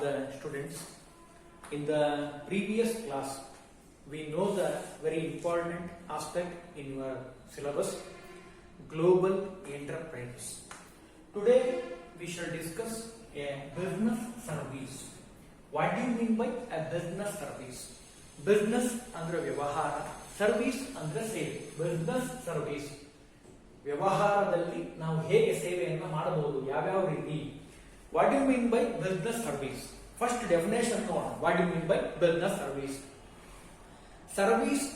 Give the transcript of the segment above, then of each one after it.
the students. In the previous class, we know the very important aspect in your syllabus, global enterprise. Today, we shall discuss a business service. What do you mean by a business service? Business ಅಂದ್ರೆ ವ್ಯವಹಾರ, service ಅಂದ್ರೆ ಸೇವೆ. Business service ವ್ಯವಹಾರದಲ್ಲಿ ನಾವು ಹೇಗೆ ಸೇವೆಯನ್ನು ಮಾಡಬಹುದು, ಯಾವ್ಯಾವ ರೀತಿ. What you mean by business service? First definition ನೋಡೋಣ. What you mean by business service? Service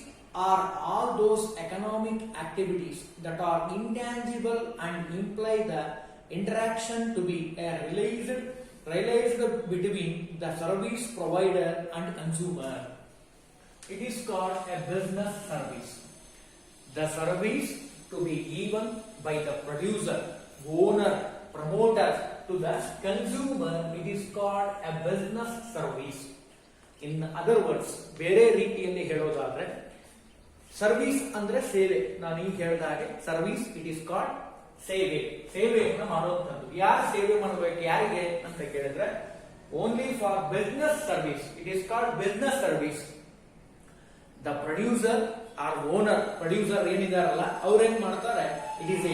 are all those economic activities that are intangible and imply the interaction to be realized between the service provider and consumer. It is called a business service. The service to be given by the producer, owner, promoter to the consumer, it is called a business service. In other words, ಬೇರೆ ರೀತಿಯಲ್ಲಿ ಹೇಳೋದಾದ್ರೆ service ಅಂದ್ರೆ ಸೇವೆ. ನಾನು ಈಗ ಹೇಳಿದ ಹಾಗೆ service it is called ಸೇವೆ. ಸೇವೆಯನ್ನು ಮಾಡುವಂತದ್ದು. ಯಾರು ಸೇವೆ ಮಾಡಬೇಕು, ಯಾರಿಗೆ ಅಂತ ಕೇಳಿದ್ರೆ only for business service it is called business service. The producer or owner, producer ಏನಿದಾರಲ್ಲ ಅವ್ರೇನ್ ಮಾಡ್ತಾರೆ, ಇಟ್ ಈಸ್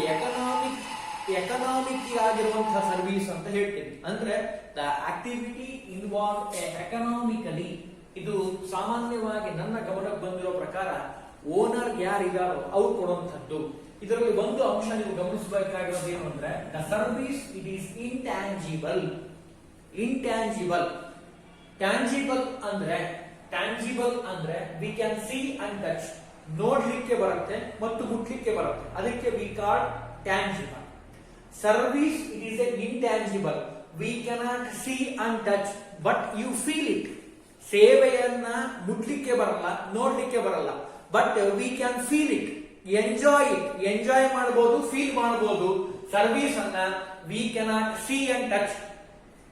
ಎಕನಾಮಿಕ್ ಆಗಿರುವಂತಹ ಸರ್ವಿಸ್ ಅಂತ ಹೇಳ್ತೀವಿ. ಅಂದ್ರೆ ದ ಆಕ್ಟಿವಿಟಿ ಇನ್ವಾಲ್ವ್ ಎಕನಾಮಿಕಲಿ. ಇದು ಸಾಮಾನ್ಯವಾಗಿ ನನ್ನ ಗಮನಕ್ಕೆ ಬಂದಿರೋ ಪ್ರಕಾರ ಓನರ್ ಯಾರಿದಾರೋ ಅವ್ರು ಕೊಡುವಂತದ್ದು. ಇದರಲ್ಲಿ ಒಂದು ಅಂಶ ನೀವು ಗಮನಿಸಬೇಕಾಗಿರೋದು ಏನು ಅಂದ್ರೆ the service it is intangible. Tangible ಅಂದ್ರೆ we can see and touch. ನೋಡ್ಲಿಕ್ಕೆ ಬರುತ್ತೆ ಮತ್ತು ಮುಟ್ಲಿಕ್ಕೆ ಬರುತ್ತೆ, ಅದಕ್ಕೆ we call tangible. Service it is a intangible. We cannot see and touch but you feel it. ಸೇವೆಯನ್ನ ಮುಟ್ಲಿಕ್ಕೆ ಬರಲ್ಲ, ನೋಡ್ಲಿಕ್ಕೆ ಬರಲ್ಲ, but we can feel it, enjoy ಮಾಡಬಹುದು, ಫೀಲ್ ಮಾಡಬಹುದು. ಸರ್ವಿಸ್ ಅನ್ನ we cannot see and touch.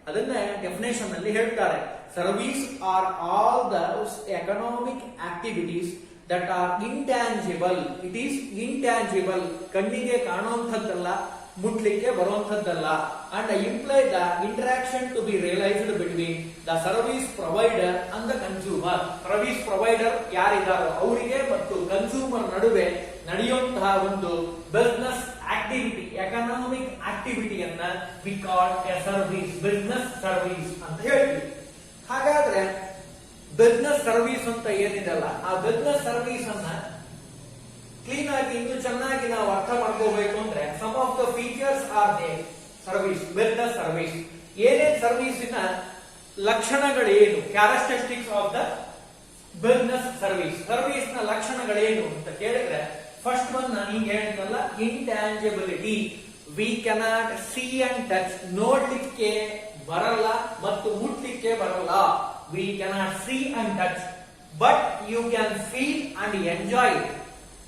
ಅದನ್ನ ಡೆಫಿನೇಷನ್ ಅಲ್ಲಿ ಹೇಳ್ತಾರೆ. Service are all those economic activities that are intangible. It is intangible, ಕಣ್ಣಿಗೆ ಕಾಣುವಂಥದ್ದಲ್ಲ, ಮುಟ್ಲಿಕ್ಕೆ ಬರುವಂತದ್ದಲ್ಲ. And imply the interaction to be realised between the service provider and the consumer. Service provider ಯಾರಿದ್ದಾರೋ ಅವರಿಗೆ ಮತ್ತು ಕನ್ಸ್ಯೂಮರ್ ನಡುವೆ ನಡೆಯುವಂತಹ ಒಂದು ಬಿಸ್ನೆಸ್ ಆಕ್ಟಿವಿಟಿ, ಎಕನಾಮಿಕ್ ಆಕ್ಟಿವಿಟಿಯನ್ನ we call a service, business service ಅಂತ ಹೇಳ್ತೀವಿ. ಹಾಗಾದ್ರೆ ಬಿಸ್ನೆಸ್ ಸರ್ವಿಸ್ ಅಂತ ಏನಿದೆಲ್ಲ, ಆ ಬಿಸ್ನೆಸ್ ಸರ್ವಿಸ್ ಅನ್ನ ಕ್ಲೀನ್ ಆಗಿ ಇನ್ನು ಚೆನ್ನಾಗಿ ನಾವು ಅರ್ಥ ಮಾಡ್ಕೋಬೇಕು ಅಂದ್ರೆ some of the features are they service, business service. ಏನೇನ್ ಸರ್ವಿಸಿನ ಲಕ್ಷಣಗಳೇನು, characteristics of the business service. Service ನ ಲಕ್ಷಣಗಳೇನು ಅಂತ ಕೇಳಿದ್ರೆ ಫಸ್ಟ್ ಒನ್ ನಾನು ಈಗ ಹೇಳಿದ್ನಲ್ಲ, intangibility. We cannot see and touch. ನೋಡ್ಲಿಕ್ಕೆ ಬರಲ್ಲ ಮತ್ತು ಮುಟ್ಲಿಕ್ಕೆ ಬರಲ್ಲ. We cannot see and touch but you can feel and enjoy it.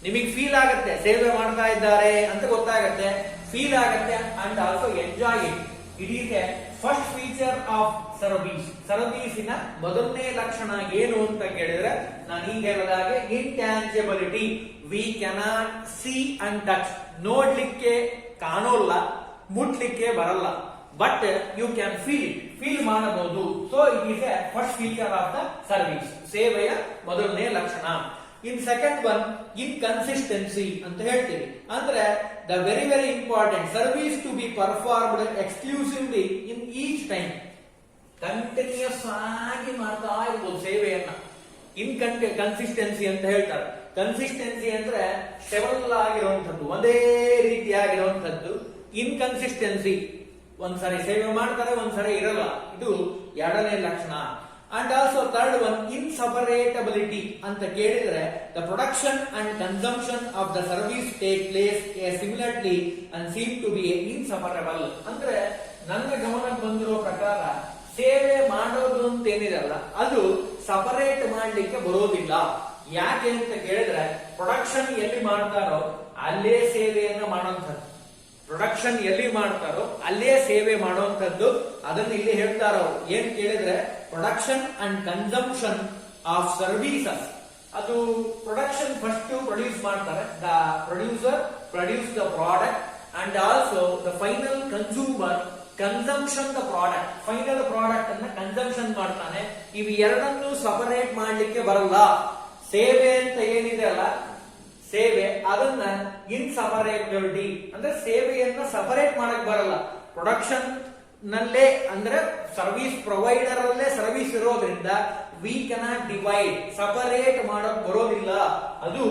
ನಿಮಗೆ ಫೀಲ್ ಆಗುತ್ತೆ, ಸೇವೆ ಮಾಡ್ತಾ ಇದ್ದಾರೆ ಅಂತ ಗೊತ್ತಾಗುತ್ತೆ, ಫೀಲ್ ಆಗುತ್ತೆ and also enjoy it. It is a first feature of service. ಸರ್ವಿಸಿನ ಮೊದಲನೇ ಲಕ್ಷಣ ಏನು ಅಂತ ಕೇಳಿದ್ರೆ ನಾನು ಈಗ ಹೇಳಿದಾಗೆ intangibility. We cannot see and touch. ನೋಡ್ಲಿಕ್ಕೆ ಕಾಣೋಲ್ಲ, ಮುಟ್ಲಿಕ್ಕೆ ಬರಲ್ಲ, but you can feel it, feel ಮಾಡಬಹುದು. So it is a first feature of the service, ಸೇವೆಯ ಮೊದಲನೇ ಲಕ್ಷಣ. ಇನ್ ಸೆಕೆಂಡ್ ಒನ್ ಇನ್ಕನ್ಸಿಸ್ಟೆನ್ಸಿ ಅಂತ ಹೇಳ್ತೀವಿ. ಅಂದ್ರೆ the very very important service to be performed exclusively in each time. Continuous ಆಗಿ ಮಾಡ್ತಾ ಇರ್ಬೋದು ಸೇವೆಯನ್ನ. ಕನ್ಸಿಸ್ಟೆನ್ಸಿ ಅಂತ ಹೇಳ್ತಾರೆ. ಕನ್ಸಿಸ್ಟೆನ್ಸಿ ಅಂದ್ರೆ ಸ್ಟೆಬಲ್ ಆಗಿರುವಂತದ್ದು, ಒಂದೇ ರೀತಿಯಾಗಿರುವಂತದ್ದು. ಇನ್ಕನ್ಸಿಸ್ಟೆನ್ಸಿ ಒಂದ್ಸರಿ ಸೇವೆ ಮಾಡ್ತಾರೆ, ಒಂದ್ಸರಿ ಇರಲ್ಲ. ಇದು ಎರಡನೇ ಲಕ್ಷಣ. And also third one inseparability ಅಂತ ಕೇಳಿದ್ರೆ the production and consumption of the service take place similarly and seem to be inseparable. ಅಂದ್ರೆ ನನ್ನ ಗಮನಕ್ಕೆ ಬಂದಿರೋ ಪ್ರಕಾರ ಸೇವೆ ಮಾಡೋದು ಅಂತ ಏನಿದೆಲ್ಲ ಅದು ಸಪರೇಟ್ ಮಾಡ್ಲಿಕ್ಕೆ ಬರೋದಿಲ್ಲ. ಯಾಕೆ ಅಂತ ಕೇಳಿದ್ರೆ ಪ್ರೊಡಕ್ಷನ್ ಎಲ್ಲಿ ಮಾಡ್ತಾರೋ ಅಲ್ಲೇ ಸೇವೆಯನ್ನ ಮಾಡುವಂಥದ್ದು. ಪ್ರೊಡಕ್ಷನ್ ಎಲ್ಲಿ ಮಾಡ್ತಾರೋ ಅಲ್ಲೇ ಸೇವೆ ಮಾಡುವಂತದ್ದು. ಅದನ್ನ ಇಲ್ಲಿ ಹೇಳ್ತಾರೋ ಏನ್ ಕೇಳಿದ್ರೆ production and consumption of services. ಅದು ಪ್ರೊಡಕ್ಷನ್ ಫಸ್ಟ್ ಪ್ರೊಡ್ಯೂಸ್ ಮಾಡ್ತಾರೆ. The producer produce the product and also the final consumer consumption the product, final product ಅನ್ನ ಕನ್ಸಂಪ್ಷನ್ ಮಾಡ್ತಾನೆ. ಇವು ಎರಡನ್ನೂ ಸಪರೇಟ್ ಮಾಡ್ಲಿಕ್ಕೆ ಬರಲ್ಲ. ಸೇವೆ ಅಂತ ಏನಿದೆ ಅಲ್ಲ, ಸೇವೆ ಅದನ್ನ ಇನ್ಸಪರೇಬಿಲಿಟಿ ಅಂದ್ರೆ ಸೇವೆಯನ್ನ ಸಪರೇಟ್ ಮಾಡಕ್ ಬರಲ್ಲ. ಪ್ರೊಡಕ್ಷನ್ ನಲ್ಲೇ ಅಂದ್ರೆ ಸರ್ವಿಸ್ ಪ್ರೊವೈಡರ್ ಅಲ್ಲೇ ಸರ್ವಿಸ್ ಇರೋದ್ರಿಂದ ವಿ ಕೆನಾಟ್ ಡಿವೈಡ್, ಸಪರೇಟ್ ಮಾಡಕ್ ಬರೋದಿಲ್ಲ. ಅದು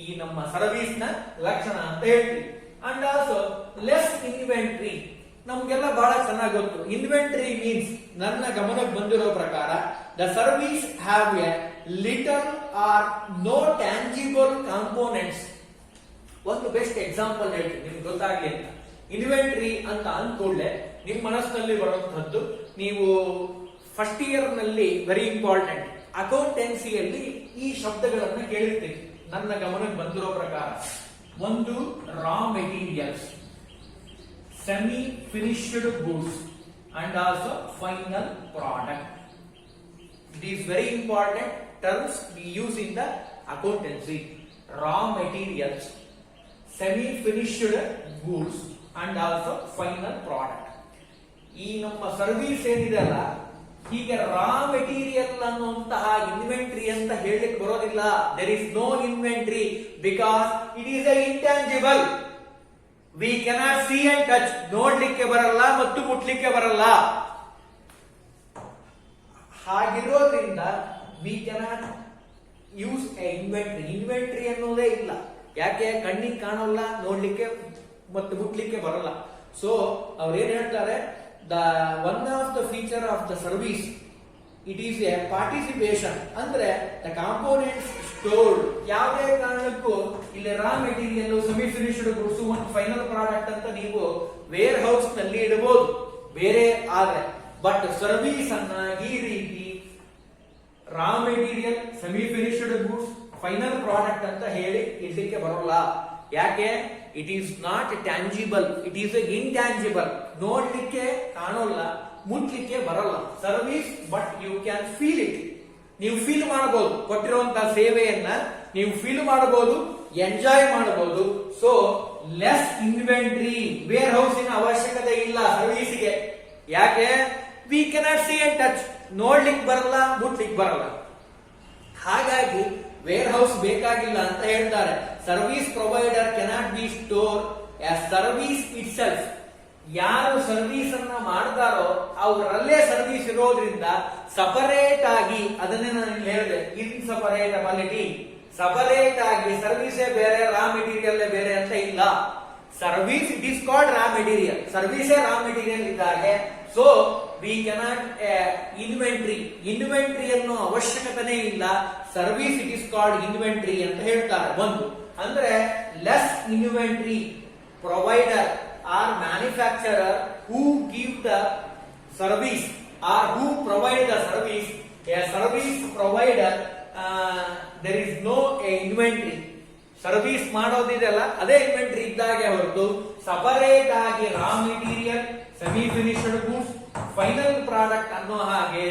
ಈ ನಮ್ಮ ಸರ್ವಿಸ್ ನ ಲಕ್ಷಣ ಅಂತ ಹೇಳ್ತೀವಿ. ಅಂಡ್ ಆಲ್ಸೋ ಲೆಸ್ ಇನ್ವೆಂಟ್ರಿ, ನಮ್ಗೆಲ್ಲ ಬಹಳ ಚೆನ್ನಾಗಿ ಗೊತ್ತು. ಇನ್ವೆಂಟ್ರಿ ಮೀನ್ಸ್ ನನ್ನ ಗಮನಕ್ಕೆ ಬಂದಿರೋ ಪ್ರಕಾರ the service have a little or no tangible components. ಒಂದು ಬೆಸ್ಟ್ ಎಕ್ಸಾಂಪಲ್ ಹೇಳ್ತೀನಿ ನಿಮ್ಗೆ ಗೊತ್ತಾಗ್ಲಿ ಅಂತ. ಇನ್ವೆಂಟ್ರಿ ಅಂತ ಅಂದ್ಕೊಳ್ಳೆ ನಿಮ್ ಮನಸ್ಸಿನಲ್ಲಿ ಬರುವಂತಹದ್ದು, ನೀವು ಫಸ್ಟ್ ಇಯರ್ ನಲ್ಲಿ ವೆರಿ ಇಂಪಾರ್ಟೆಂಟ್ ಅಕೌಂಟೆನ್ಸಿಯಲ್ಲಿ ಈ ಶಬ್ದಗಳನ್ನ ಕೇಳಿರ್ತೀವಿ. ನನ್ನ ಗಮನಕ್ಕೆ ಬಂದಿರೋ ಪ್ರಕಾರ ಒಂದು raw materials, semi finished goods and also final product. It is very important terms we use in the accountancy. Raw materials, semi-finished goods and also final product. ಈ ನಮ್ಮ service ಏನಿದೆ ಅಲ್ಲ, ಹೀಗೆ ರಾ ಮೆಟೀರಿಯಲ್ ಅನ್ನುವಂತಹ ಇನ್ವೆಂಟ್ರಿ ಅಂತ ಹೇಳಲಿಕ್ಕೆ ಬರೋದಿಲ್ಲ. There is no inventory because it is a intangible. We cannot see and touch, ನೋಡ್ಲಿಕ್ಕೆ ಬರಲ್ಲ ಮತ್ತು ಮುಟ್ಲಿಕ್ಕೆ ಬರಲ್ಲ. ಹಾಗಿರೋದ್ರಿಂದ we cannot use a inventory. Inventory ಅನ್ನೋದೇ ಇಲ್ಲ. ಯಾಕೆ? ಕಣ್ಣಿಗೆ ಕಾಣಲ್ಲ, ನೋಡ್ಲಿಕ್ಕೆ ಮತ್ತು ಮುಟ್ಲಿಕ್ಕೆ ಬರಲ್ಲ. ಸೊ ಅವ್ರು ಏನ್ ಹೇಳ್ತಾರೆ, the one of the feature of the service it is A participation. ಅಂದ್ರೆ ದ ಕಾಂಪೋನೆಂಟ್ಸ್ ಸ್ಟೋರ್ಡ್. ಯಾವುದೇ ಕಾರಣಕ್ಕೂ ಇಲ್ಲಿ ರಾ ಮೆಟೀರಿಯಲ್, ಸೆಮಿ ಫಿನಿಶ್ಡ್ ಗುಡ್ಸ್, ಒಂದು ಫೈನಲ್ ಪ್ರಾಡಕ್ಟ್ ಅಂತ ನೀವು ವೇರ್ ಹೌಸ್ ನಲ್ಲಿ ಇಡಬಹುದು ಬೇರೆ. ಆದ್ರೆ ಬಟ್ ಸರ್ವಿಸ್ ಅನ್ನ ಈ ರೀತಿ raw material, semi finished goods, final product ಅಂತ ಹೇಳಿ ಇಡ್ಲಿಕ್ಕೆ ಬರೋಲ್ಲ. ಯಾಕೆ? It is not tangible, it is intangible. ನೋಡ್ಲಿಕ್ಕೆ ಕಾಣೋಲ್ಲ, ಮುಟ್ಲಿಕ್ಕೆ ಬರಲ್ಲ service, but you can feel it. ನೀವು ಫೀಲ್ ಮಾಡಬಹುದು ಕೊಟ್ಟಿರುವಂತಹ ಸೇವೆಯನ್ನ, ನೀವು ಫೀಲ್ ಮಾಡಬಹುದು, ಎಂಜಾಯ್ ಮಾಡಬಹುದು. ಸೊ ಲೆಸ್ ಇನ್ವೆಂಟ್ರಿ, ವೇರ್ ಹೌಸಿನ ಅವಶ್ಯಕತೆ ಇಲ್ಲ ಸರ್ವಿಸ್ಗೆ. ಯಾಕೆ? We cannot see and touch, ನೋಡ್ಲಿಕ್ಕೆ ಬರಲ್ಲ, ಮುಟ್ಲಿಕ್ಕೆ ಬರಲ್ಲ. ಹಾಗಾಗಿ ವೇರ್ ಹೌಸ್ ಬೇಕಾಗಿಲ್ಲ ಅಂತ ಹೇಳ್ತಾರೆ. Service provider cannot be store A service it self. ಯಾರು ಸರ್ವಿಸ್ ಅನ್ನ ಮಾಡ್ತಾರೋ ಅವರಲ್ಲೇ ಸರ್ವಿಸ್ ಇರೋದ್ರಿಂದ ಸಪರೇಟ್ ಆಗಿ, ಅದನ್ನೇ ನಾನು ಹೇಳಿದೆ, ಇನ್ಸಪರೇಟಬಿಲಿಟಿ. ಸಪರೇಟ್ ಆಗಿ ಸರ್ವಿಸೇ ಬೇರೆ, ರಾ ಮೆಟೀರಿಯಲ್ ಬೇರೆ ಅಂತ ಇಲ್ಲ. Service it is called raw material, ಸರ್ವಿಸೇ ರಾ ಮೆಟೀರಿಯಲ್ ಇದ್ದಾಗೆ. So we cannot inventory, inventory ಅನ್ನೋ ಅವಶ್ಯಕತೆ ಇಲ್ಲ. Service it is called inventory ಅಂತ ಹೇಳ್ತಾರೆ. ಒಂದು ಅಂದ್ರೆ less inventory provider or manufacturer who give the service or who provide the service. A service provider there is no a inventory. Service ಮಾಡೋದಿದೆಲ್ಲ ಅದೇ inventory ಇದ್ದಾಗೆ ಹೊರತು ಸಪರೇಟ್ ಆಗಿ raw material, semi finished goods, final product ಅನ್ನೋ ಹಾಗೆ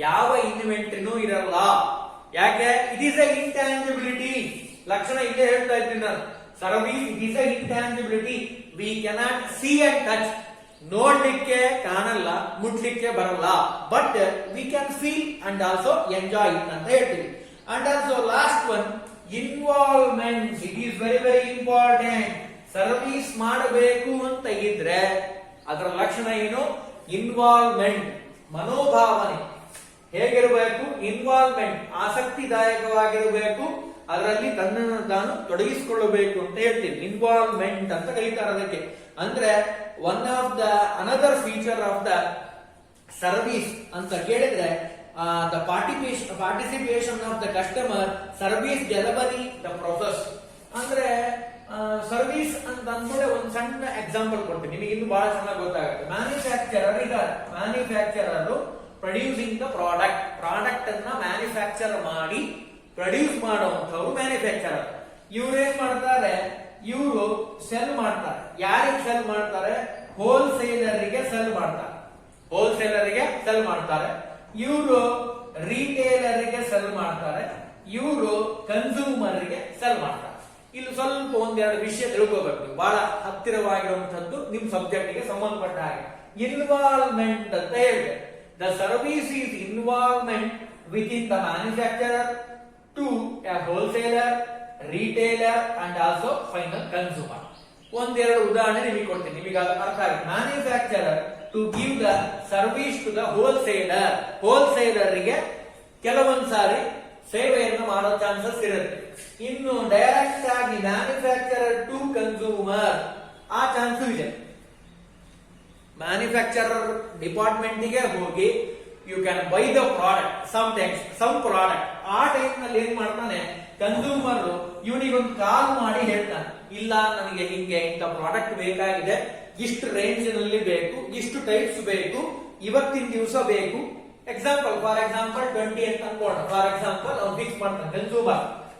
ಯಾವ ಇನ್ವೆಂಟ್ರಿನೂ ಇರಲ್ಲ. ಯಾಕೆ? It is A ಇಂಟ್ಯಾಂಜಿಬಿಲಿಟಿ. ಲಕ್ಷಣ ಇಲ್ಲೇ ಹೇಳ್ತಾ ಇದ್ದೀನಿ ನಾನು. Service it is A ಇಂಟ್ಯಾಂಜಿಬಿಲಿಟಿ. We cannot see and touch, ನೋಡ್ಲಿಕ್ಕೆ ಕಾಣಲ್ಲ, ಮುಟ್ಲಿಕ್ಕೆ ಬರಲ್ಲ, but we can feel and also enjoy it ಅಂತ ಹೇಳ್ತೀವಿ. And also last one, involvement. It is very very important. Service ಮಾಡಬೇಕು ಅಂತ ಇದ್ರೆ ಅದರ ಲಕ್ಷಣ ಏನು? ಇನ್ವಾಲ್ವ್ಮೆಂಟ್, ಮನೋಭಾವನೆ ಹೇಗಿರಬೇಕು? ಇನ್ವಾಲ್ವ್ಮೆಂಟ್ ಆಸಕ್ತಿದಾಯಕವಾಗಿರಬೇಕು, ಅದರಲ್ಲಿ ತನ್ನನ್ನು ತಾನು ತೊಡಗಿಸಿಕೊಳ್ಳಬೇಕು ಅಂತ ಹೇಳ್ತೀನಿ. ಇನ್ವಾಲ್ವ್ಮೆಂಟ್ ಅಂತ ಕರೀತಾರೆ ಅದಕ್ಕೆ. ಅಂದ್ರೆ one of the another feature of the service ಅಂತ ಕೇಳಿದ್ರೆ the participation of the customer, service delivery the process. ಅಂದ್ರೆ ಸರ್ವಿಸ್ ಅಂತ ಅಂದ್ಮೇಲೆ ಒಂದು ಸಣ್ಣ ಎಕ್ಸಾಂಪಲ್ ಕೊಡ್ತೀನಿ ನಿಮಗೆ, ಇನ್ನು ಬಹಳ ಚೆನ್ನಾಗಿ ಗೊತ್ತಾಗುತ್ತೆ. ಮ್ಯಾನುಫ್ಯಾಕ್ಚರರ್ ಇದ್ದಾರೆ, manufacturer producing the product, product ಅನ್ನ ಮ್ಯಾನುಫ್ಯಾಕ್ಚರ್ ಮಾಡಿ ಪ್ರೊಡ್ಯೂಸ್ ಮಾಡುವಂತವ್ರು ಮ್ಯಾನುಫ್ಯಾಕ್ಚರರ್. ಇವ್ರೇನ್ ಮಾಡ್ತಾರೆ? ಇವರು ಸೆಲ್ ಮಾಡ್ತಾರೆ. ಯಾರಿಗೆ ಸೆಲ್ ಮಾಡ್ತಾರೆ? ಹೋಲ್ಸೇಲರ್ಗೆ ಸೆಲ್ ಮಾಡ್ತಾರೆ. ಹೋಲ್ಸೇಲರ್ಗೆ ಸೆಲ್ ಮಾಡ್ತಾರೆ. ಇವರು ರಿಟೇಲರ್ಗೆ ಸೆಲ್ ಮಾಡ್ತಾರೆ. ಇವರು ಕನ್ಸ್ಯೂಮರ್ಗೆ ಸೆಲ್ ಮಾಡ್ತಾರೆ. ಇಲ್ಲಿ ಸ್ವಲ್ಪ ಒಂದೆರಡು ವಿಷಯ ತಿಳ್ಕೋಬೇಕು, ಬಹಳ ಹತ್ತಿರವಾಗಿರುವಂತದ್ದು ನಿಮ್ ಸಬ್ಜೆಕ್ಟ್ ಗೆ ಸಂಬಂಧಪಟ್ಟ ಹಾಗೆ. ಇನ್ವಾಲ್ವ್ಮೆಂಟ್ ಅಂತ ಹೇಳಿದೆ. The service is involvement with in the manufacturer to a wholesaler, retailer and also final consumer. ಒಂದೆರಡು ಉದಾಹರಣೆ ನಿಮಗೆ ಕೊಡ್ತೀನಿ, ನಿಮಗೆ ಅರ್ಥ ಆಗುತ್ತೆ. Manufacturer to give the service to the wholesaler, ಹೋಲ್ಸೇಲರ್ಗೆ ಕೆಲವೊಂದು ಸಾರಿ ಸೇವೆಯನ್ನು ಮಾಡೋ ಚಾನ್ಸಸ್ ಇರುತ್ತೆ. ಇನ್ನು ಡೈರೆಕ್ಟ್ ಆಗಿ ಮ್ಯಾನುಫ್ಯಾಕ್ಚರರ್ ಟು ಕನ್ಸ್ಯೂಮರ್ ಆ ಚಾನ್ಸು ಇದೆ. ಮ್ಯಾನುಫ್ಯಾಕ್ಚರರ್ ಡಿಪಾರ್ಟ್ಮೆಂಟ್ ಗೆ ಹೋಗಿ you can buy the product, some product. ಆ ಟೈಮ್ ನಲ್ಲಿ ಏನ್ ಮಾಡ್ತಾನೆ ಕನ್ಸ್ಯೂಮರ್ ಇವನಿಗೊಂದು ಕಾಲ್ ಮಾಡಿ ಹೇಳ್ತಾನೆ, ಇಲ್ಲ ನನಗೆ ಹಿಂಗೆ ಇಂಥ ಪ್ರಾಡಕ್ಟ್ ಬೇಕಾಗಿದೆ, ಇಷ್ಟು ರೇಂಜ್ ನಲ್ಲಿ ಬೇಕು, ಇಷ್ಟು ಟೈಪ್ಸ್ ಬೇಕು, ಇವತ್ತಿನ ದಿವಸ ಬೇಕು. ಎಕ್ಸಾಂಪಲ್, ಫಾರ್ ಎಕ್ಸಾಂಪಲ್ 20 ಅಂತ ಅನ್ಕೋಣ. ಫಾರ್ ಎಕ್ಸಾಂಪಲ್ ಅವ್ನು ಫಿಕ್ಸ್ ಮಾಡ್ತಾನೆ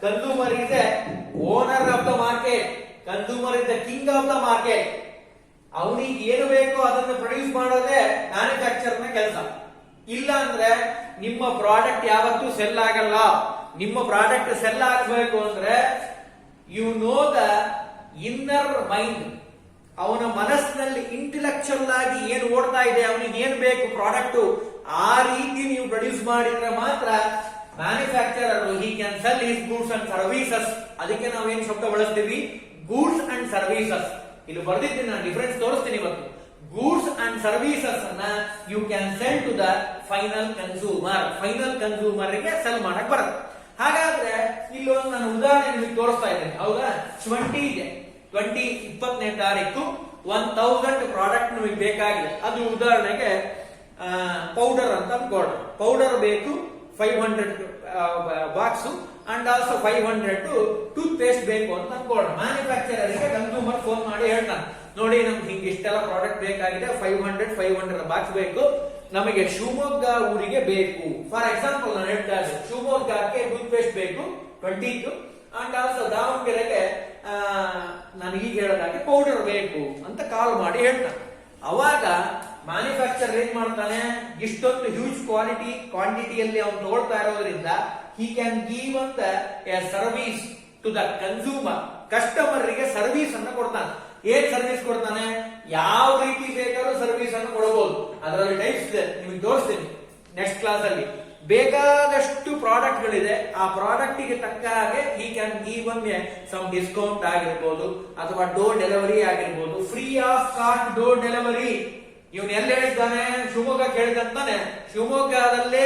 consumer is A owner of the market, consumer is the king of the market. ಅವನಿಗೆ ಏನು ಬೇಕು ಅದನ್ನು ಪ್ರೊಡ್ಯೂಸ್ ಮಾಡೋದೇ ಮ್ಯಾನುಫ್ಯಾಕ್ಚರ್ ನ ಕೆಲಸ. ಇಲ್ಲ ಅಂದ್ರೆ ನಿಮ್ಮ ಪ್ರಾಡಕ್ಟ್ ಯಾವತ್ತೂ ಸೆಲ್ ಆಗಲ್ಲ. ನಿಮ್ಮ ಪ್ರಾಡಕ್ಟ್ ಸೆಲ್ ಆಗಬೇಕು ಅಂದ್ರೆ you know the inner mind, ಅವನ ಮನಸ್ಸಿನಲ್ಲಿ ಇಂಟೆಲೆಕ್ಚುಯಲ್ ಆಗಿ ಏನು ಓಡ್ತಾ ಇದೆ, ಅವನಿಗೆ ಏನು ಬೇಕು ಪ್ರಾಡಕ್ಟ್, ಆ ರೀತಿ ನೀವು ಪ್ರೊಡ್ಯೂಸ್ ಮಾಡಿದ್ರೆ ಮಾತ್ರ manufacturer he can cell his goods and services. ಅದಕ್ಕೆ ನಾವೇನು ಶಬ್ದ ಬಳಸ್ತೀವಿ, ಗೂಡ್ಸ್ ಅಂಡ್ ಸರ್ವಿಸಸ್. ಇಲ್ಲಿ ಬರ್ದಿದ್ದೀನಿ ನಾನು, ಡಿಫರೆನ್ಸ್ ತೋರಿಸ್ತೀನಿ ಇವತ್ತು. ಗೂಡ್ಸ್ ಅಂಡ್ ಸರ್ವಿಸಸ್ ಅನ್ನ you can sell to the final consumer, final consumer ಗೆ ಸೆಲ್ ಮಾಡಕ್ ಬರುತ್ತೆ. ಹಾಗಾದ್ರೆ ಇಲ್ಲೊಂದು ನಾನು ಉದಾಹರಣೆ ನಿಮಗೆ ತೋರಿಸ್ತಾ ಇದ್ದೇನೆ, ಹೌದಾ? 20ನೇ ತಾರೀಕು 1000 ಪ್ರಾಡಕ್ಟ್ ನಿಮಗೆ ಬೇಕಾಗಿದೆ. ಅದು ಉದಾಹರಣೆಗೆ ಪೌಡರ್ ಅಂತ ಅನ್ಕೋಣ. ಪೌಡರ್ ಬೇಕು 500 box and also 500 tooth paste ಬೇಕು ಅಂತ ಅನ್ಕೋಣ. ಮ್ಯಾನುಫ್ಯಾಕ್ಚರರ್ ಗೆ ಕನ್ಸ್ಯೂಮರ್ ಫೋನ್ ಮಾಡಿ ಹೇಳ್ತಾನೆ, ನೋಡಿ ನಮ್ಗೆ ಹಿಂಗೆ ಇಷ್ಟೆಲ್ಲ ಪ್ರಾಡಕ್ಟ್ ಬೇಕಾಗಿದೆ, 500 ಬಾಕ್ಸ್ ಬೇಕು, ನಮಗೆ ಶಿವಮೊಗ್ಗ ಊರಿಗೆ ಬೇಕು. ಫಾರ್ ಎಕ್ಸಾಂಪಲ್ ನಾನು ಹೇಳ್ತಾ ಇದ್ದೆ, ಶಿವಮೊಗ್ಗಕ್ಕೆ ಟೂತ್ ಪೇಸ್ಟ್ ಬೇಕು 20 ಅಂಡ್ ಆಲ್ಸೋ ದಾವಣಗೆರೆಗೆ ನನಗೀಗ ಹೇಳೋದಾಗೆ ಪೌಡರ್ ಬೇಕು ಅಂತ ಕಾಲ್ ಮಾಡಿ ಹೇಳ್ತಾನೆ. ಅವಾಗ ಮ್ಯಾನುಫ್ಯಾಕ್ಚರ್ ಏನ್ ಮಾಡ್ತಾನೆ, ಇಷ್ಟೊಂದು ಹ್ಯೂಜ್ ಕ್ವಾಂಟಿಟಿಯಲ್ಲಿ ಅವನು ತಗೊಳ್ತಾ ಇರೋದ್ರಿಂದ ಹಿ ಕ್ಯಾನ್ ಗಿವ್ ಅಂತ a service to the consumer, customer ಗೆ ಸರ್ವಿಸ್ ಅನ್ನು ಕೊಡ್ತಾನೆ. ಏನ್ ಸರ್ವಿಸ್ ಕೊಡ್ತಾನೆ, ಯಾವ ರೀತಿ ಬೇಕಾದ್ರೂ ಸರ್ವಿಸ್ ಅನ್ನು ಕೊಡಬಹುದು. ಅದರಲ್ಲಿ ಟೈಪ್ಸ್ ಇದೆ, ನಿಮಗೆ ತೋರಿಸ್ತೀನಿ ನೆಕ್ಸ್ಟ್ ಕ್ಲಾಸ್ ಅಲ್ಲಿ. ಬೇಕಾದಷ್ಟು ಪ್ರಾಡಕ್ಟ್ ಗಳಿದೆ, ಆ ಪ್ರಾಡಕ್ಟ್ ಗೆ ತಕ್ಕ ಹಾಗೆ ಈ ಕ್ಯಾನ್ ಗಿವ್ ಸಮ್ ಡಿಸ್ಕೌಂಟ್ ಆಗಿರ್ಬೋದು, ಅಥವಾ ಡೋರ್ ಡೆಲಿವರಿ ಆಗಿರ್ಬೋದು, free of cost door delivery. ಇವನ್ ಎಲ್ಲಿ ಹೇಳಿದ್ದಾನೆ, ಶಿವಮೊಗ್ಗ ಕೇಳಿದಂತಾನೆ. ಶಿವಮೊಗ್ಗದಲ್ಲೇ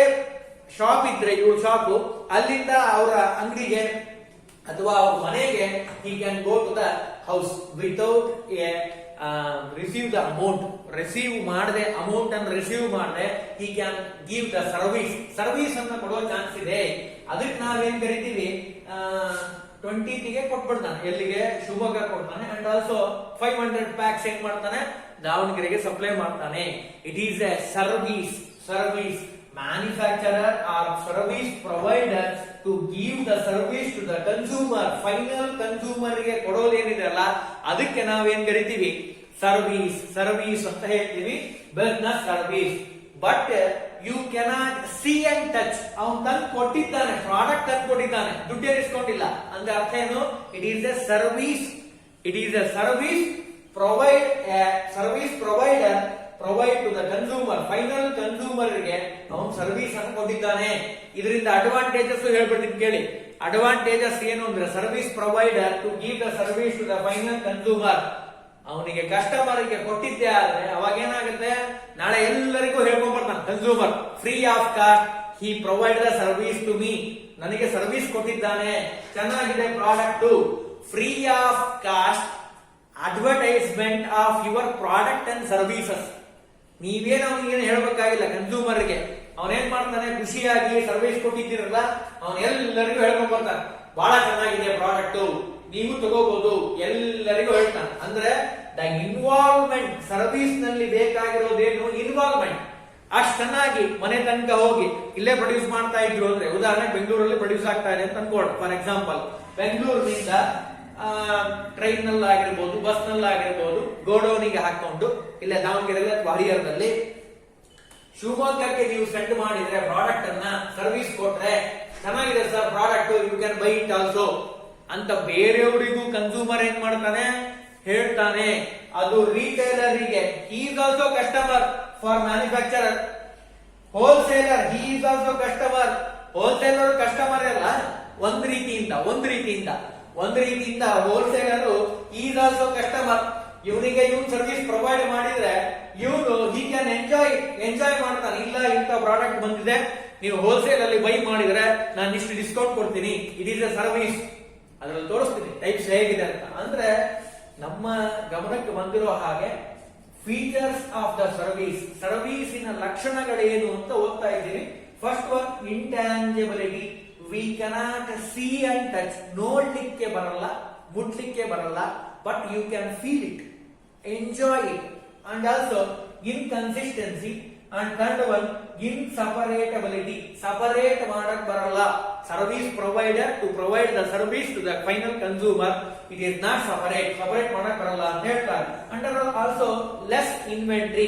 ಶಾಪ್ ಇದ್ರೆ ಇವ್ರ ಶಾಪ್, ಅಲ್ಲಿಂದ ಅವರ ಅಂಗಡಿಗೆ ಅಥವಾ ಅವ್ರ ಮನೆಗೆ he can go to the house without receive the amount. Receive ಮಾಡದೆ, ಅಮೌಂಟ್ ಅನ್ನು ರಿಸೀವ್ ಮಾಡದೆ he can give the service ಅನ್ನ ಕೊಡುವ ಚಾನ್ಸ್ ಇದೆ. ಅದಕ್ಕೆ ನಾವೇನ್ ಕರಿತೀವಿ, 20ಗೆ ಕೊಟ್ಬಿಡ್ತಾನೆ, ಎಲ್ಲಿಗೆ ಶಿವಮೊಗ್ಗ ಕೊಡ್ತಾನೆ. ಅಂಡ್ ಆಲ್ಸೋ 500 ಪ್ಯಾಕ್ಸ್ ಏನ್ ಮಾಡ್ತಾನೆ, ದಾವಣಗೆರೆಗೆ ಸಪ್ಲೈ ಮಾಡ್ತಾನೆ. It is a service manufacturer or service provider to give the service to the consumer, final consumer ಗೆ ಕೊಡೋದೇನಿದೆ ಅಲ್ಲ, ಅದಕ್ಕೆ ನಾವೇನ್ ಕರಿತೀವಿ, ಸರ್ವಿಸ್ ಅಂತ ಹೇಳ್ತೀವಿ, business service. But you cannot see and touch. ಅವನು ತಂದು ಕೊಟ್ಟಿದ್ದಾನೆ, ಪ್ರಾಡಕ್ಟ್ ತಂದು ಕೊಟ್ಟಿದ್ದಾನೆ, ದುಡ್ಡೇ ಇಸ್ಕೊಂಡಿಲ್ಲ ಅಂದ್ರೆ ಅರ್ಥ ಏನು, it is a service provider provide to the consumer, final consumer ಗೆ ಅವನು ಸರ್ವಿಸ್ ಅನ್ನು ಕೊಟ್ಟಿದ್ದಾನೆ. ಇದರಿಂದ ಅಡ್ವಾಂಟೇಜಸ್ ಹೇಳ್ಬಿಡ್ತೀನಿ ಕೇಳಿ. ಅಡ್ವಾಂಟೇಜಸ್ ಏನು ಅಂದ್ರೆ, service provider to give the service to the final consumer. ಅವನಿಗೆ ಕಸ್ಟಮರ್ ಗೆ ಕೊಟ್ಟಿದ್ದೆ ಆದ್ರೆ ಅವಾಗ ಏನಾಗುತ್ತೆ, ನಾಳೆ ಎಲ್ಲರಿಗೂ ಹೇಳ್ಕೊಂಡ್ಬರ್ತಾನೆ consumer, free of cost he provide the service to me. ನನಗೆ ಸರ್ವಿಸ್ ಕೊಟ್ಟಿದ್ದಾನೆ, ಚೆನ್ನಾಗಿದೆ product, free of cost advertisement of your product and services. ನೀವೇನು ಅವನಿಗೇನು ಹೇಳ್ಬೇಕಾಗಿಲ್ಲ ಕನ್ಸ್ಯೂಮರ್ಗೆ. ಅವನೇನ್ ಮಾಡ್ತಾನೆ, ಖುಷಿಯಾಗಿ ಸರ್ವಿಸ್ ಕೊಟ್ಟಿದ್ದೀರಲ್ಲ, ಅವನ್ ಎಲ್ಲರಿಗೂ ಹೇಳ್ಕೊಂಡ್ ಬರ್ತಾನೆ, ಬಹಳ ಚೆನ್ನಾಗಿದೆ ಪ್ರಾಡಕ್ಟ್, ನೀವು ತಗೋಬಹುದು, ಎಲ್ಲರಿಗೂ ಹೇಳ್ತಾನೆ. ಅಂದ್ರೆ ದ ಇನ್ವಾಲ್ವ್ಮೆಂಟ್, ಸರ್ವಿಸ್ ನಲ್ಲಿ ಬೇಕಾಗಿರೋದೇನು ಇನ್ವಾಲ್ವ್ಮೆಂಟ್. ಅಷ್ಟು ಚೆನ್ನಾಗಿ ಮನೆ ತನಕ ಹೋಗಿ ಇಲ್ಲೇ ಪ್ರೊಡ್ಯೂಸ್ ಮಾಡ್ತಾ ಇದ್ರು ಅಂದ್ರೆ, ಉದಾಹರಣೆ ಬೆಂಗಳೂರಲ್ಲಿ ಪ್ರೊಡ್ಯೂಸ್ ಆಗ್ತಾ ಇದೆ ಅಂತ ಅನ್ಕೋಣ. ಫಾರ್ ಎಕ್ಸಾಂಪಲ್, ಬೆಂಗಳೂರಿನಿಂದ ಟ್ರೈನ್ ನಲ್ಲಿ ಆಗಿರ್ಬೋದು, ಬಸ್ ನಲ್ಲಿ ಆಗಿರ್ಬೋದು, ಗೋಡೌನಿಗೆ ಹಾಕೊಂಡು ಇಲ್ಲೇ ದಾವಣಗೆರೆಯಲ್ಲಿ ಅಥವಾ ಹರಿಹರದಲ್ಲಿ ಶಿವಮೊಗ್ಗಕ್ಕೆ ನೀವು ಸೆಂಡ್ ಮಾಡಿದ್ರೆ ಪ್ರಾಡಕ್ಟ್ ಅನ್ನ, ಸರ್ವಿಸ್ ಕೊಟ್ರೆ, ಚೆನ್ನಾಗಿದೆ sir product, you can buy it also ಅಂತ ಬೇರೆಯವರಿಗೂ ಕನ್ಸ್ಯೂಮರ್ ಏನ್ ಮಾಡ್ತಾನೆ, ಹೇಳ್ತಾನೆ, ಅದು ರಿಟೇಲರಿಗೆ he is also customer for manufacturer. Wholesaler he is also customer. Wholesaler customer ಅಲ್ಲ, ಒಂದ್ ರೀತಿಯಿಂದ wholesaler he is also customer. ಇವನಿಗೆ ಇವನ್ ಸರ್ವಿಸ್ ಪ್ರೊವೈಡ್ ಮಾಡಿದ್ರೆ ಇವನು he can ಎಂಜಾಯ್ ಮಾಡ್ತಾನೆ. ಇಲ್ಲ ಇಂಥ ಪ್ರಾಡಕ್ಟ್ ಬಂದಿದೆ, ನೀವು ಹೋಲ್ಸೇಲ್ ಅಲ್ಲಿ ಬೈ ಮಾಡಿದ್ರೆ ನಾನು ಇಷ್ಟು ಡಿಸ್ಕೌಂಟ್ ಕೊಡ್ತೀನಿ, ಇಟ್ ಈಸ್ ಅ ಸರ್ವಿಸ್. ಅದ್ರಲ್ಲಿ ತೋರಿಸ್ತೀನಿ ಟೈಪ್ಸ್ ಹೇಗಿದೆ ಅಂತ. ಅಂದ್ರೆ ನಮ್ಮ ಗಮನಕ್ಕೆ ಬಂದಿರೋ ಹಾಗೆ ಫೀಚರ್ಸ್ ಆಫ್ ದ ಸರ್ವಿಸಿನ ಲಕ್ಷಣಗಳೇನು ಅಂತ ಓದ್ತಾ ಇದ್ದೀವಿ. First one intangibility. We cannot see and touch. ನೋಡ್ಲಿಕ್ಕೆ ಬರಲ್ಲ, ಮುಟ್ಲಿಕ್ಕೆ ಬರಲ್ಲ, but you can feel it, enjoy it. And also inconsistency. And third one inseparability. Separate ಮಾಡಕ್ ಬರಲ್ಲ. Service provider to provide the service to the final consumer, it is not separate ಮಾಡಕ್ ಬರಲ್ಲ ಅಂತ ಹೇಳ್ತಾರೆ. And also less inventory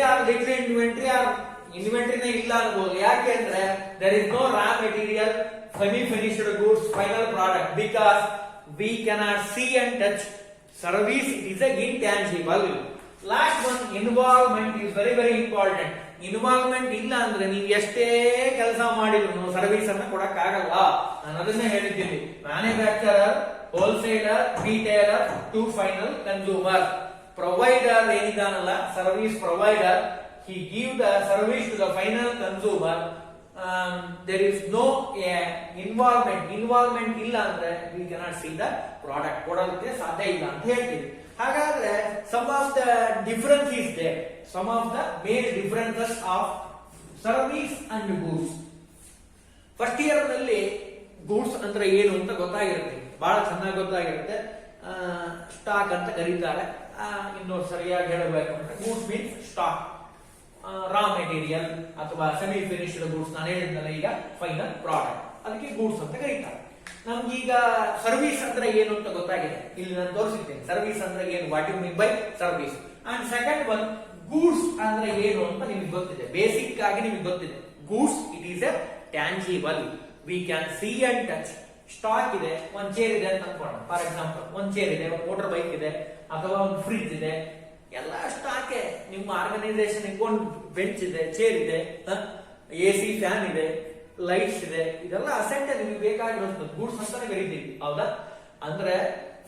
or little inventory or ಇನ್ವೆಂಟ್ರಿನೇ ಇಲ್ಲ ಅನ್ಬೋದು. ಯಾಕೆ ಅಂದ್ರೆ there is no raw material, semi finished goods, final product, because we cannot see and touch. Service it is a intangible. Last one involvement is very important. Involvement ಇಲ್ಲ ಅಂದ್ರೆ ನೀವು ಎಷ್ಟೇ ಕೆಲಸ ಮಾಡಿದ್ರು ಸರ್ವಿಸ್ ಅನ್ನ ಕೊಡಕ್ ಆಗಲ್ಲ. ನಾನು ಅದನ್ನೇ ಹೇಳಿದ್ದೀನಿ. Manufacturer, wholesaler, retailer to final consumer. Provider ಏನಿದಾನಲ್ಲ, service provider, he give the service to the final consumer. There is no involvement ಇಲ್ಲ ಅಂದ್ರೆ we cannot see the product. ಕೊಡೋದಕ್ಕೆ ಸಾಧ್ಯ ಇಲ್ಲ ಅಂತ ಹೇಳ್ತೀವಿ. ಹಾಗಾದ್ರೆ some of the difference is there. Some of the main differences of service and goods. First year ನಲ್ಲಿ goods ಅಂದ್ರೆ ಏನು ಅಂತ ಗೊತ್ತಾಗಿರುತ್ತೆ, ಬಹಳ ಚೆನ್ನಾಗಿ ಗೊತ್ತಾಗಿರುತ್ತೆ. ಸ್ಟಾಕ್ ಅಂತ ಕರೀತಾರೆ. ಇನ್ನು ಸರಿಯಾಗಿ ಹೇಳಬೇಕು ಅಂದ್ರೆ goods means stock, raw material ಅಥವಾ ಸೆಮಿ ಫಿನಿಶ್ಡ್ ಗೂಡ್ಸ್. ನಾನು ಹೇಳಿದ್ನಲ್ಲ ಈಗ ಫೈನಲ್ ಪ್ರಾಡಕ್ಟ್, ಅದಕ್ಕೆ ಗೂಡ್ಸ್ ಅಂತ ಕರೀತಾರೆ. ನಮ್ಗೀಗ ಸರ್ವಿಸ್ ಅಂದ್ರೆ ಏನು ಅಂತ ಗೊತ್ತಾಗಿದೆ, ಇಲ್ಲಿ ನಾನು ತೋರಿಸಿದ್ದೇನೆ. ಸರ್ವಿಸ್ ಅಂದ್ರೆ ಏನು, what you mean by service. And second one goods ಅಂದ್ರೆ ಏನು ಅಂತ ನಿಮಗೆ ಗೊತ್ತಿದೆ, ಬೇಸಿಕ್ ಆಗಿ ನಿಮಗೆ ಗೊತ್ತಿದೆ. Goods it is a tangible, we can see and touch. Stock ಇದೆ, ಒಂದ್ ಚೇರ್ ಇದೆ ಅಂತ ಅನ್ಕೋಣ. ಫಾರ್ ಎಕ್ಸಾಂಪಲ್ ಒಂದ್ ಚೇರ್ ಇದೆ, ಒಂದು ಮೋಟರ್ ಬೈಕ್ ಇದೆ, ಅಥವಾ ಒಂದು ಫ್ರಿಡ್ಜ್ ಇದೆ, ಎಲ್ಲ ಸ್ಟಾಕೆ. ನಿಮ್ಮ ಆರ್ಗನೈಸೇಷನ್ ಒಂದು ಬೆಂಚ್ ಇದೆ, ಚೇರ್ ಇದೆ, AC ಫ್ಯಾನ್ ಇದೆ, ಲೈಟ್ಸ್ ಇದೆ, ಇದೆಲ್ಲ ಅಸೆಟ್ ನಿಮಗೆ ಬೇಕಾಗಿರೋದು ಗೂಡ್ಸ್ ಅಂತಾನೆ ಕರಿತೀವಿ, ಹೌದಾ? ಅಂದ್ರೆ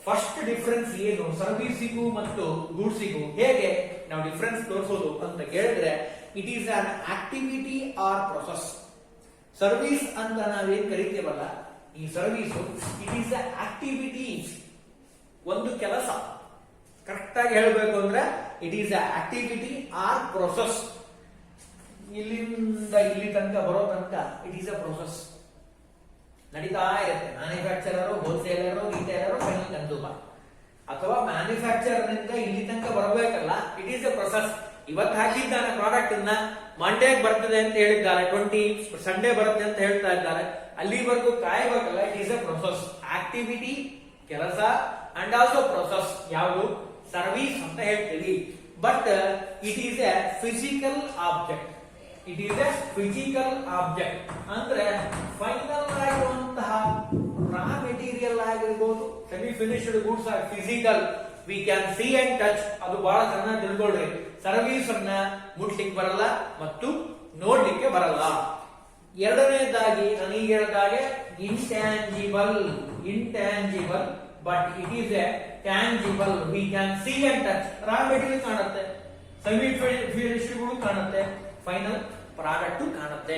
ಫಸ್ಟ್ ಡಿಫರೆನ್ಸ್ ಏನು ಸರ್ವಿಸಿಗೂ ಮತ್ತು ಗೂಡ್ಸಿಗೂ, ಹೇಗೆ ನಾವು ಡಿಫರೆನ್ಸ್ ತೋರಿಸೋದು ಅಂತ ಕೇಳಿದ್ರೆ, it is an activity or process. Service ಅಂತ ನಾವೇನ್ ಕರಿತೀವಲ್ಲ, ಈ service it is a activity, ಒಂದು ಕೆಲಸ. ಕರೆಕ್ಟ್ ಆಗಿ ಹೇಳಬೇಕು ಅಂದ್ರೆ it is a activity or process. ಇಲ್ಲಿಂದ ಇಲ್ಲಿ ತನಕ ಬರೋ ತನಕ ಇಟ್ ಈಸ್ ಅ ಪ್ರೊಸೆಸ್ ನಡೀತಾ ಇರುತ್ತೆ. Manufacturer, wholesaler, retailer, final consumer. ಅಥವಾ ಮ್ಯಾನುಫ್ಯಾಕ್ಚರ್ ನಿಂದ ಇಲ್ಲಿ ತನಕ ಬರಬೇಕಲ್ಲ, ಇಟ್ ಈಸ್ ಅ ಪ್ರೊಸೆಸ್. ಇವತ್ತು ಹಾಕಿದ್ದಾನೆ ಪ್ರಾಡಕ್ಟ್ ಅನ್ನ, ಮಂಡೇ ಬರ್ತದೆ ಅಂತ ಹೇಳಿದ್ದಾರೆ, 20 ಸಂಡೇ ಬರುತ್ತೆ ಅಂತ ಹೇಳ್ತಾ ಇದ್ದಾರೆ, ಅಲ್ಲಿವರೆಗೂ ಕಾಯಬೇಕಲ್ಲ. It is a process, activity ಕೆಲಸ, ಅಂಡ್ ಆಲ್ಸೋ ಪ್ರೊಸೆಸ್ ಯಾವುದು ಸರ್ವಿಸ್ ಅಂತ ಹೇಳ್ತೀವಿ. But it is a physical object. It is a physical object ಅಂದ್ರೆ ಫೈನಲ್ ಆಗಿರುವಂತಹ ರಾ ಮೆಟೀರಿಯಲ್ ಆಗಿರ್ಬೋದು, semi finished goods or physical, we can see and touch. ಅದು ಬಹಳ ಚೆನ್ನಾಗಿ ತಿಳ್ಕೊಳ್ರಿ. ಸರ್ವಿಸ್ ಅನ್ನ ಮುಟ್ಲಿಕ್ಕೆ ಬರಲ್ಲ ಮತ್ತು ನೋಡ್ಲಿಕ್ಕೆ ಬರಲ್ಲ. ಎರಡನೇದಾಗಿ ನನಗೆ ಹೇಳಿದಾಗೆ intangible but it is a tangible, we can see and touch. Raw material ಕಾಣುತ್ತೆ, ಸೆಮಿ ಫಿನಿಶ್ಡ್ ಕಾಣುತ್ತೆ, ಫೈನಲ್ ಪ್ರಾಡಕ್ಟ್ ಕಾಣುತ್ತೆ.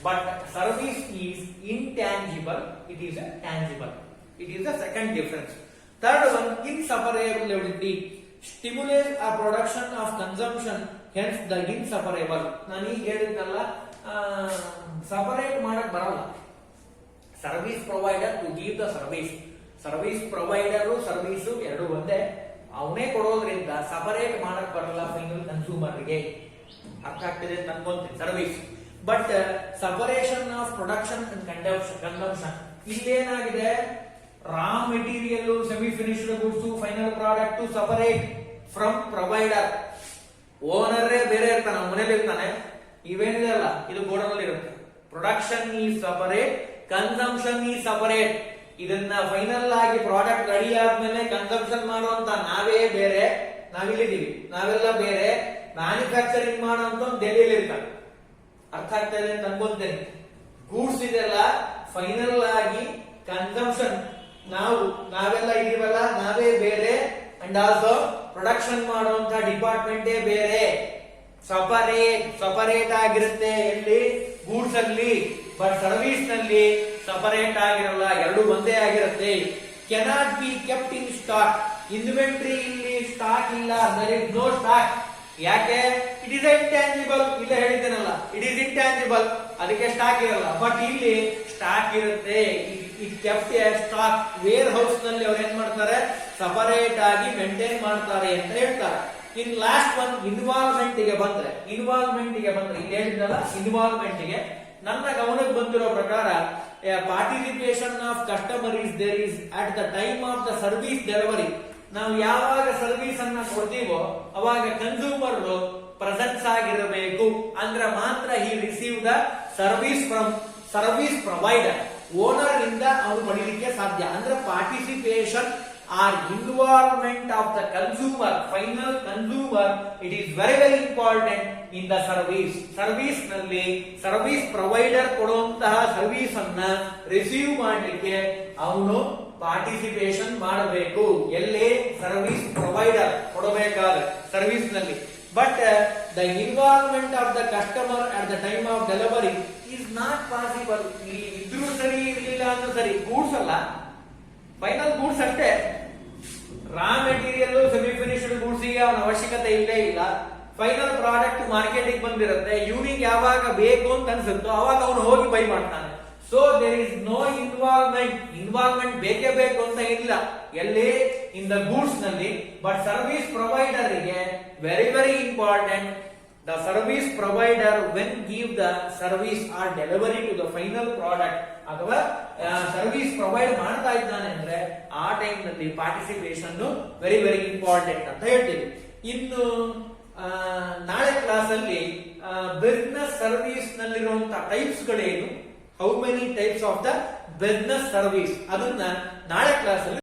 But service is intangible, it is a tangible. It is the second difference. Third one inseparability. Stimulate a production of consumption, hence the inseparable. ನಾನು ಈಗ ಹೇಳಿದ್ನಲ್ಲ, separate ಮಾಡಕ್ ಬರಲ್ಲ. Service provider to give the service. Service provider service ಎರಡು ಒಂದೇ, ಅವನೇ ಕೊಡೋದ್ರಿಂದ separate ಮಾಡಕ್ ಬರಲ್ಲ ಫೈನಲ್ ಕನ್ಸ್ಯೂಮರ್ಗೆ. ಅರ್ಥ ಆಗ್ತಿದೆ ಅಂತ ಅನ್ಕೊಂತೀನಿ. Service but separation of production and consumption. ಇಲ್ಲೇನಾಗಿದೆ, raw material, semi finished goods, final product separate from provider. ಓನರೇ ಬೇರೆ ಇರ್ತಾನೆ, ಮನೇಲಿ ಇರ್ತಾನೆ, ಇವೇನಿದೆ ಅಲ್ಲ ಇದು ಗೋಡನಲ್ಲಿ ಇರುತ್ತೆ. Production is separate, consumption is separate. ಇದನ್ನ ಫೈನಲ್ ಆಗಿ ಪ್ರಾಡಕ್ಟ್ ರೆಡಿ ಆದ್ಮೇಲೆ ಕನ್ಸಂಪ್ಷನ್ ಮಾಡುವಂತ ನಾವೇ ಬೇರೆ, ನಾವಿಲ್ಲಿದ್ದೀವಿ, ನಾವೆಲ್ಲ ಬೇರೆ. ಮ್ಯಾನುಫ್ಯಾಕ್ಚರಿಂಗ್ ಮಾಡುವಂತ ಡೆಲ್ಲಿಯಲ್ಲಿ ಇರ್ತಾರೆ. ಅರ್ಥ ಆಗ್ತಾ ಇದೆ ಅಂತ ಅನ್ಕೊಂತೇನೆ. ಗೂಡ್ಸ್ ಇದೆಲ್ಲ ಫೈನಲ್ ಆಗಿ ಕನ್ಸಂಪ್ಷನ್ ನಾವೆಲ್ಲ ಇದೀವಲ್ಲ, ನಾವೇ ಬೇರೆ. ಅಂಡ್ ಆಲ್ಸೋ ಪ್ರೊಡಕ್ಷನ್ ಮಾಡುವಂತ ಡಿಪಾರ್ಟ್ಮೆಂಟೇ ಬೇರೆ, ಸಪರೇಟ್ ಆಗಿರುತ್ತೆ. ಎಲ್ಲಿ? ಗೂಡ್ಸ್ ಅಲ್ಲಿ. ಬಟ್ ಸರ್ವಿಸ್ ನಲ್ಲಿ ಸಪರೇಟ್ ಆಗಿರಲ್ಲ, ಎರಡು ಒಂದೇ ಆಗಿರುತ್ತೆ. Cannot be kept in stock. Inventory ಇಲ್ಲಿ ಸ್ಟಾಕ್ ಇಲ್ಲ, ದರ್ ಇಸ್ ನೋ ಸ್ಟಾಕ್. ಯಾಕೆ? It is intangible. ಇಲ್ಲ ಹೇಳಿದ್ದೇನಲ್ಲ, ಇಟ್ ಇಸ್ ಇಂಟ್ಯಾಂಜಿಬಲ್, ಅದಕ್ಕೆ ಸ್ಟಾಕ್ ಇರಲ್ಲ. ಬಟ್ ಇಲ್ಲಿ ಸ್ಟಾಕ್ ಇರುತ್ತೆ. It kept a stock. Warehouse ನಲ್ಲಿ ಅವ್ರು ಏನ್ ಮಾಡ್ತಾರೆ? ಸಪರೇಟ್ ಆಗಿ ಮೇಂಟೈನ್ ಮಾಡ್ತಾರೆ ಅಂತ ಹೇಳ್ತಾರೆ. ಇನ್ ಲಾಸ್ಟ್ ಒನ್ ಇನ್ವಾಲ್ವ್ಮೆಂಟ್ ಗೆ ಬಂದ್ರೆ ಇಲ್ಲಿ ಹೇಳಿದ್ನಲ್ಲ, ಇನ್ವಾಲ್ವ್ಮೆಂಟ್ ಗೆ ನನ್ನ ಗಮನಕ್ಕೆ ಬಂದಿರೋ ಪ್ರಕಾರ participation of customer is there is at the time of the service delivery. ನಾವು ಯಾವಾಗ ಸರ್ವಿಸ್ ಅನ್ನ ಕೊಡ್ತೀವೋ ಅವಾಗ ಕನ್ಸ್ಯೂಮರ್ ಪ್ರೆಸೆನ್ಸ್ ಆಗಿರಬೇಕು. ಅಂದ್ರೆ ಮಾತ್ರ he receive the service from service provider. Owner ಇಂದ ಅವ್ರು ಪಡೀಲಿಕ್ಕೆ ಸಾಧ್ಯ. ಅಂದ್ರೆ participation or involvement of the consumer, final consumer, it is very very important in the service. Service ನಲ್ಲಿ ಸರ್ವಿಸ್ ಪ್ರೊವೈಡರ್ ಕೊಡುವಂತಹ ಸರ್ವಿಸ್ ಅನ್ನ ರಿಸೀವ್ ಮಾಡಲಿಕ್ಕೆ ಅವನು ಪಾರ್ಟಿಸಿಪೇಷನ್ ಮಾಡಬೇಕು. ಎಲ್ಲಿ? ಸರ್ವಿಸ್ ಪ್ರೊವೈಡರ್ ಕೊಡಬೇಕಾದ ಸರ್ವಿಸ್ ನಲ್ಲಿ. But the involvement of the customer at the time of delivery is not possible. ಇದ್ರೂ ಸರಿ, ಇರಲಿಲ್ಲ ಅಂದ್ರೂ ಸರಿ. ಗೂಡ್ಸ್ ಅಲ್ಲ, ಫೈನಲ್ ಗೂಡ್ಸ್ ಅಷ್ಟೇ. ರಾ ಮೆಟೀರಿಯಲ್, ಸೆಮಿ ಫಿನಿಶ್ಡ್ ಗೂಡ್ಸ್ ಗೆ ಅವನ ಅವಶ್ಯಕತೆ ಇಲ್ಲೇ ಇಲ್ಲ. ಫೈನಲ್ ಪ್ರಾಡಕ್ಟ್ ಮಾರ್ಕೆಟಿಗೆ ಬಂದಿರುತ್ತೆ. ಇವನಿಗೆ ಯಾವಾಗ ಬೇಕು ಅಂತ ಅನ್ಸುತ್ತೋ ಅವಾಗ ಅವನು ಹೋಗಿ ಬೈ ಮಾಡ್ತಾನೆ. So there is no involvement ಬೇಕೇ ಬೇಕು ಅಂತ ಇಲ್ಲ. ಎಲ್ಲಿ? ಇನ್ ದ ಗೂಡ್ಸ್ ನಲ್ಲಿ. ಬಟ್ ಸರ್ವಿಸ್ ಪ್ರೊವೈಡರ್ ಗೆ very very important. The service provider when give the service or delivery to the final product, ಅಥವಾ ಸರ್ವಿಸ್ ಪ್ರೊವೈಡ್ ಮಾಡ್ತಾ ಇದ್ದಾನೆ ಅಂದ್ರೆ ಆ ಟೈಮ್ ನಲ್ಲಿ ಪಾರ್ಟಿಸಿಪೇಷನ್ ವೆರಿ ವೆರಿ ಇಂಪಾರ್ಟೆಂಟ್ ಅಂತ ಹೇಳ್ತೀವಿ. ಇನ್ನು ನಾಳೆ ಕ್ಲಾಸ್ ಅಲ್ಲಿ ಬಿಸ್ನೆಸ್ ಸರ್ವಿಸ್ ನಲ್ಲಿರುವಂತಹ ಟೈಪ್ಸ್ ಗಳೇನು, how many types of the business service, ಅದನ್ನ ನಾಳೆ ಕ್ಲಾಸ್ ಅಲ್ಲಿ